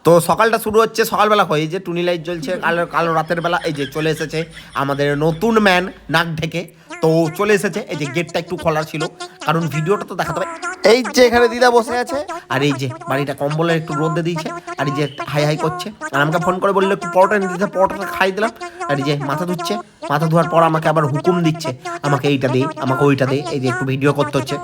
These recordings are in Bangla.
তো সকালটা শুরু হচ্ছে সকালবেলা হয়ে যে টুনি লাইট জ্বলছে কালো কালো রাতের বেলা। এই যে চলে এসেছে আমাদের নতুন ম্যান নাক ঢেকে। তো চলে এসেছে, এই যে গেটটা একটু খোলা ছিল কারণ ভিডিওটা তো দেখাতে হবে। এই যে এখানে দিদা বসে আছে, আর এই যে বাড়িটা কম্বলের একটু রোদে দিয়েছে, আর এই যে হাই হাই করছে। আর আমাকে ফোন করে বললো একটু পরোটা এনে দিতে, পরোটাটা খাই দিলাম। আর এই যে মাথা ধুচ্ছে, মাথা ধোয়ার পর আমাকে আবার হুকুম দিচ্ছে আমাকে এইটা দে, আমাকে ওইটা দে। এই যে একটু ভিডিও করতে হচ্ছে,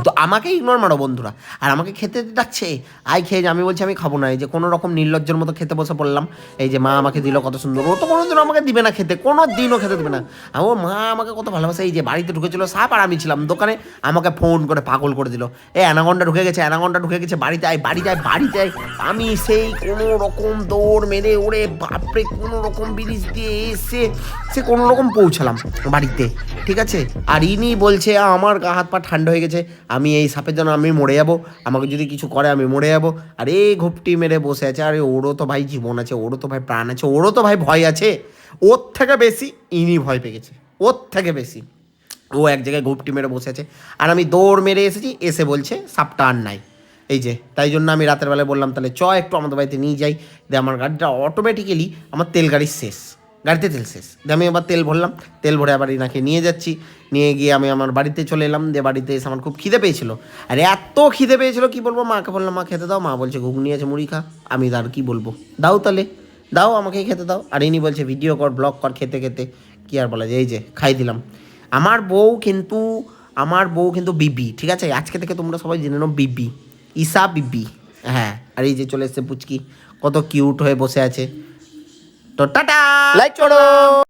তো আমাকে ইগনোর মারো বন্ধুরা। আর আমাকে খেতে ডাকছে, আই খেয়ে যা। আমি বলছি আমি খাবো না। এই যে কোনো রকম নির্লজ্জের মতো খেতে বসে পড়লাম। এই যে মা আমাকে দিল কত সুন্দর। ও তো কোনোদিনও আমাকে দিবে না খেতে, কোনো দিনও খেতে দেবে না। আর ও মা আমাকে কত ভালোবাসে। এই যে বাড়িতে ঢুকেছিল সাপ, আর আমি ছিলাম দোকানে, আমাকে ফোন করে পাগল করে দিল। এই অ্যানাকন্ডা ঢুকে গেছে, অ্যানাকন্ডা ঢুকে গেছে, বাড়িতে আয় বাড়িতে আয় বাড়িতে আয়। আমি সেই কোনো রকম দৌড় মেরে ওরে বাপরে কোনো রকম ব্রিজ দিয়ে এসে সে কোনো রকম পৌঁছালাম বাড়িতে, ঠিক আছে। আর ইনি বলছে আমার গা হাত পা ঠান্ডা হয়ে গেছে, আমি এই সাপের জন্য আমি মরে যাবো, আমাকে যদি কিছু করে আমি মরে যাবো। আর এই ঘুপটি মেরে বসে আছে। আরে ওরও তো ভাই জীবন আছে, ওরও তো ভাই প্রাণ আছে, ওরও তো ভাই ভয় আছে। ওর থেকে বেশি ইনি ভয় পেয়ে গেছে, ওর থেকে বেশি। ও এক জায়গায় ঘুপটি মেরে বসে আছে, আর আমি দৌড় মেরে এসেছি, এসে বলছে সাপটা আর নাই। এই যে তাই জন্য আমি রাতের বেলায় বললাম তাহলে একটু আমাদের বাড়িতে নিয়ে যাই। দিয়ে আমার গাড়িটা অটোমেটিক্যালি, আমার তেল গাড়ির শেষ, গাড়িতে তেল শেষ। দিয়ে আমি আবার তেল ভরলাম, তেল ভরে আবার ইনাকে নিয়ে যাচ্ছি। নিয়ে গিয়ে আমি আমার বাড়িতে চলে এলাম। দিয়ে বাড়িতে এসে আমার খুব খিদে পেয়েছিল, আর এত খিদে পেয়েছিল কি বলবো। মাকে বললাম মা খেতে দাও, মা বলছে ঘুগনি আছে মুড়ি খা। আমি আর কি বলবো, দাও তাহলে দাও আমাকে খেতে দাও। আর ইনি বলছে ভিডিও কর ব্লগ কর খেতে খেতে। কি আর বলা যায়, এই যে খাই দিলাম। আমার বউ কিন্তু, আমার বউ কিন্তু বিবি, ঠিক আছে। আজকে থেকে তোমরা সবাই জেনে নাও বিবি, ঈশা বিবি। হ্যাঁ, আর এই যে চলে এসছে পুচকি, কত কিউট হয়ে বসে আছে। তো টাটা, লাইক করো।